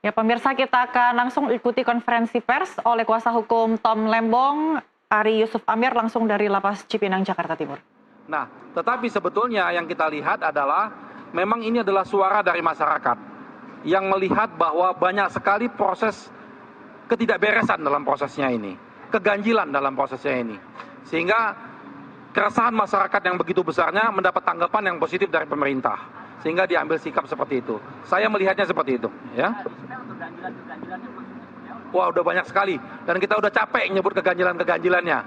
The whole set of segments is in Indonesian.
Ya pemirsa, kita akan langsung ikuti konferensi pers oleh kuasa hukum Tom Lembong, Ari Yusuf Amir, langsung dari Lapas Cipinang, Jakarta Timur. Nah, tetapi sebetulnya yang kita lihat adalah memang ini adalah suara dari masyarakat yang melihat bahwa banyak sekali proses ketidakberesan dalam prosesnya ini, keganjilan dalam prosesnya ini. Sehingga keresahan masyarakat yang begitu besarnya mendapat tanggapan yang positif dari pemerintah. Sehingga diambil sikap seperti itu. Saya melihatnya seperti itu, ya. Wah, udah banyak sekali. Dan kita udah capek nyebut keganjilan-keganjilannya.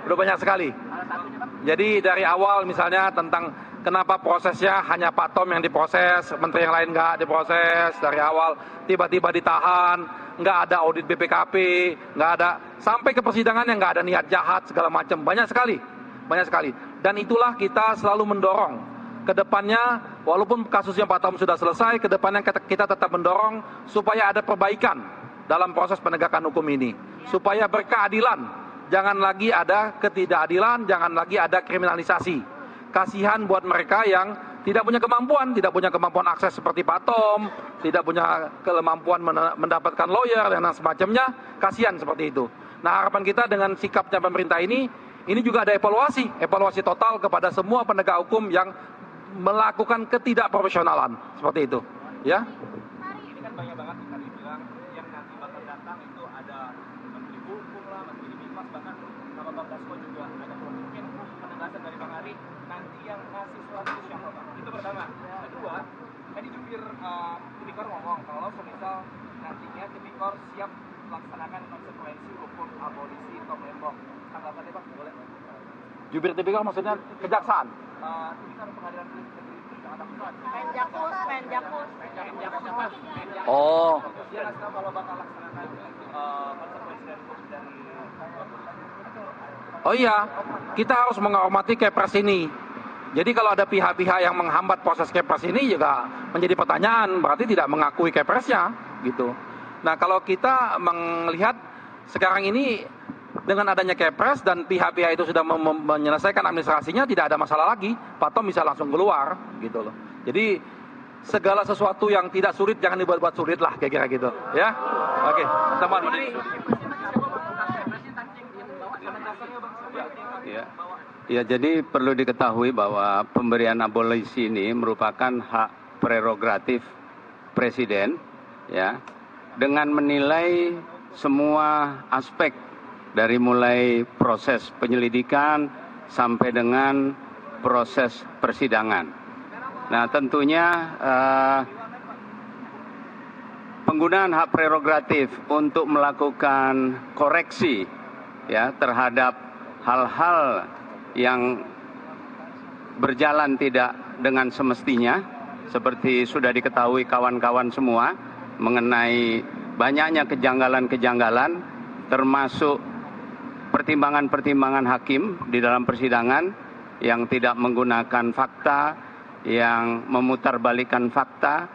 Udah banyak sekali. Jadi dari awal misalnya tentang kenapa prosesnya hanya Pak Tom yang diproses, menteri yang lain nggak diproses dari awal, tiba-tiba ditahan, nggak ada audit BPKP, nggak ada, sampai ke persidangan yang nggak ada niat jahat segala macam, banyak sekali. Dan itulah kita selalu mendorong ke depannya, walaupun kasusnya Pak Tom sudah selesai, ke depannya kita tetap mendorong supaya ada perbaikan dalam proses penegakan hukum ini, supaya berkeadilan. Jangan lagi ada ketidakadilan, jangan lagi ada kriminalisasi. Kasihan buat mereka yang tidak punya kemampuan akses seperti Pak Tom, tidak punya kemampuan mendapatkan lawyer dan semacamnya, kasihan seperti itu. Nah, harapan kita dengan sikapnya pemerintah ini juga ada evaluasi total kepada semua penegak hukum yang melakukan ketidakprofesionalan seperti itu, ya. Ini kan banyak banget tadi bilang yang nanti bakal datang itu ada Menteri Hukum lah, Menteri Bimas, bahkan nama Bang Dasko juga ada. Mungkin penegasan dari Bang Ari nanti yang ngasih suatu siapa Bang? Itu pertama. Kedua, tadi jubir Tipikor ngomong kalau semisal nantinya Tipikor siap melaksanakan konsekuensi hukum abolisi Tom Lembong. Tanggapannya Bang, boleh? Jubir Tipikor maksudnya kejaksaan? Tipikor Pengadilan Negeri Jakarta Pusat. Menjakus. Oh. Dia ngasih tahu kalau bakal laksanakan konsekuensi dari Oh iya, kita harus menghormati Kepres ini. Jadi kalau ada pihak-pihak yang menghambat proses Kepres ini juga menjadi pertanyaan, berarti tidak mengakui Kepresnya, gitu. Nah, kalau kita melihat sekarang ini dengan adanya Kepres dan pihak-pihak itu sudah menyelesaikan administrasinya, tidak ada masalah lagi. Pak Tom bisa langsung keluar, gitu loh. Jadi segala sesuatu yang tidak sulit jangan dibuat-buat sulit lah, kira-kira gitu, ya. Oke, teman. Ya, jadi perlu diketahui bahwa pemberian abolisi ini merupakan hak prerogatif Presiden, ya, dengan menilai semua aspek dari mulai proses penyelidikan sampai dengan proses persidangan. Nah, tentunya penggunaan hak prerogatif untuk melakukan koreksi, ya, terhadap hal-hal yang berjalan tidak dengan semestinya, seperti sudah diketahui kawan-kawan semua, mengenai banyaknya kejanggalan-kejanggalan, termasuk pertimbangan-pertimbangan hakim di dalam persidangan yang tidak menggunakan fakta, yang memutarbalikkan fakta.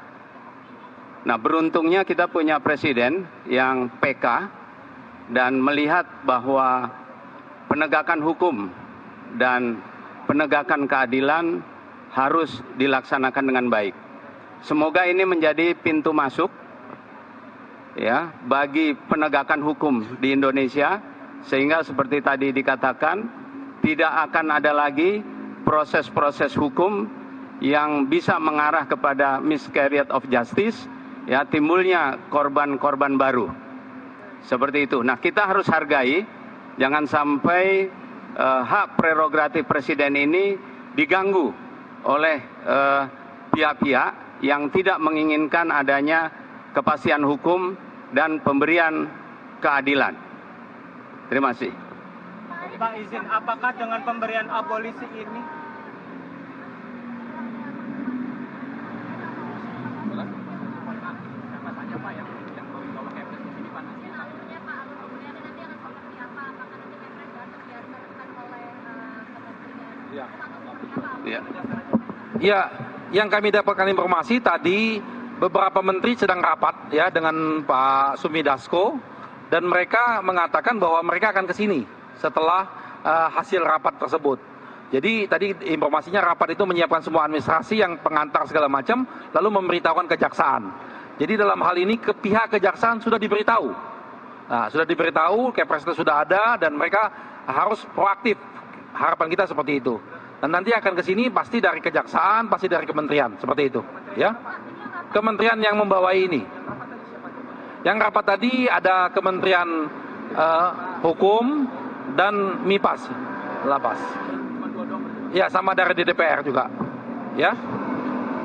Nah, beruntungnya kita punya presiden yang PK dan melihat bahwa penegakan hukum dan penegakan keadilan harus dilaksanakan dengan baik. Semoga ini menjadi pintu masuk, ya, bagi penegakan hukum di Indonesia, sehingga seperti tadi dikatakan tidak akan ada lagi proses-proses hukum yang bisa mengarah kepada miscarriage of justice, ya, timbulnya korban-korban baru. Seperti itu. Nah, kita harus hargai, jangan sampai hak prerogatif Presiden ini diganggu oleh pihak-pihak yang tidak menginginkan adanya kepastian hukum dan pemberian keadilan. Terima kasih. Pak, izin, apakah dengan pemberian abolisi ini Ya, yang kami dapatkan informasi tadi beberapa menteri sedang rapat, ya, dengan Pak Sumi Dasko, dan mereka mengatakan bahwa mereka akan ke sini setelah hasil rapat tersebut. Jadi tadi informasinya rapat itu menyiapkan semua administrasi yang pengantar segala macam, lalu memberitahukan kejaksaan. Jadi dalam hal ini ke pihak kejaksaan sudah diberitahu. Nah, sudah diberitahu, Kepresnya sudah ada, dan mereka harus proaktif. Harapan kita seperti itu. Dan nanti akan ke sini pasti dari kejaksaan, pasti dari kementerian, seperti itu. Ya, kementerian yang membawai ini. Yang rapat tadi ada Kementerian Hukum dan MIPAS, Lapas. Ya, sama dari DPR juga. Ya,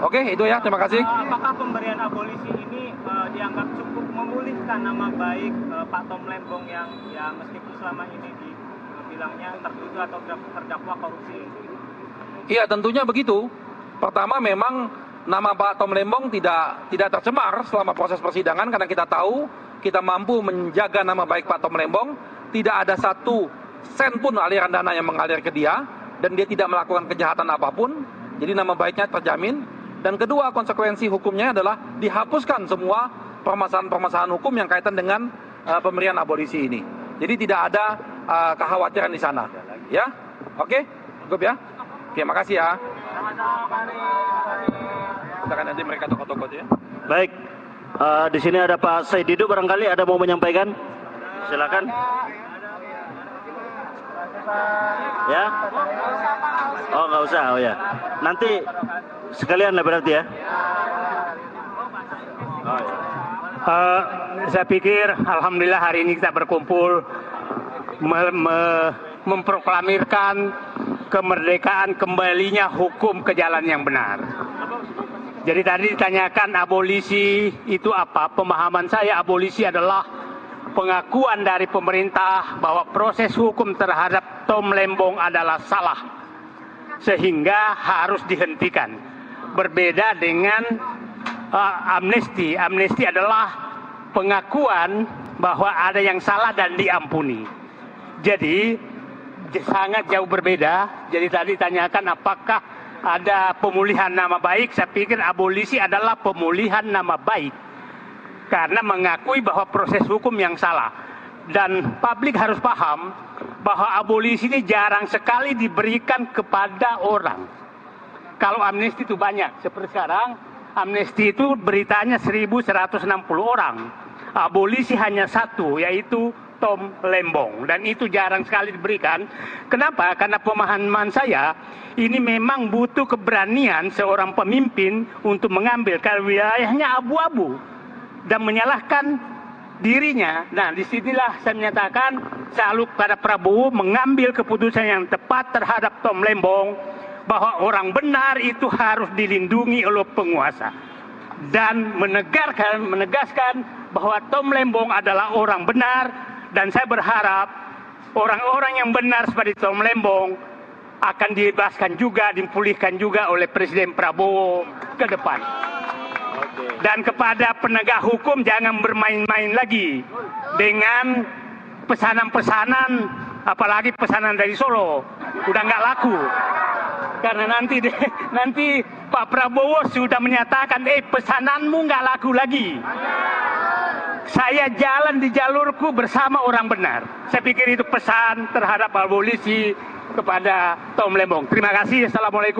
oke, itu ya. Terima kasih. Apakah pemberian abolisi ini dianggap cukup memulihkan nama baik Pak Tom Lembong yang ya meskipun selama ini dibilangnya terduga atau terdakwa korupsi? Iya, tentunya begitu. Pertama, memang nama Pak Tom Lembong tidak tercemar selama proses persidangan, karena kita tahu kita mampu menjaga nama baik Pak Tom Lembong. Tidak ada satu sen pun aliran dana yang mengalir ke dia, dan dia tidak melakukan kejahatan apapun. Jadi nama baiknya terjamin. Dan kedua, konsekuensi hukumnya adalah dihapuskan semua permasalahan-permasalahan hukum yang kaitan dengan pemberian abolisi ini. Jadi tidak ada kekhawatiran di sana. Ya, oke, cukup ya. Terima kasih ya. Kita akan nanti mereka tokoh-tokoh ya. Baik, di sini ada Pak Said Didu, barangkali ada mau menyampaikan, silakan. Ya? Oh, nggak usah, oh ya. Nanti sekalian lah berarti ya. Oh, ya. Saya pikir alhamdulillah hari ini kita berkumpul memproklamirkan kemerdekaan kembalinya hukum ke jalan yang benar. Jadi tadi ditanyakan abolisi itu apa? Pemahaman saya abolisi adalah pengakuan dari pemerintah bahwa proses hukum terhadap Tom Lembong adalah salah, sehingga harus dihentikan. Berbeda dengan amnesti. Amnesti adalah pengakuan bahwa ada yang salah dan diampuni. Jadi sangat jauh berbeda. Jadi tadi tanyakan apakah ada pemulihan nama baik. Saya pikir abolisi adalah pemulihan nama baik, karena mengakui bahwa proses hukum yang salah. Dan publik harus paham bahwa abolisi ini jarang sekali diberikan kepada orang. Kalau amnesti itu banyak. Seperti sekarang amnesti itu beritanya 1.160 orang. Abolisi hanya satu, yaitu Tom Lembong, dan itu jarang sekali diberikan. Kenapa? Karena pemahaman saya ini memang butuh keberanian seorang pemimpin untuk mengambil, kalau wilayahnya abu-abu dan menyalahkan dirinya. Nah, disinilah saya menyatakan selalu pada Prabowo mengambil keputusan yang tepat terhadap Tom Lembong, bahwa orang benar itu harus dilindungi oleh penguasa, dan menegaskan bahwa Tom Lembong adalah orang benar. Dan saya berharap orang-orang yang benar seperti Tom Lembong akan dibebaskan juga, dipulihkan juga oleh Presiden Prabowo ke depan. Dan kepada penegak hukum, jangan bermain-main lagi dengan pesanan-pesanan, apalagi pesanan dari Solo. Udah nggak laku. Karena nanti Pak Prabowo sudah menyatakan, pesananmu nggak laku lagi. Saya jalan di jalurku bersama orang benar. Saya pikir itu pesan terhadap abolisi kepada Tom Lembong. Terima kasih. Assalamualaikum.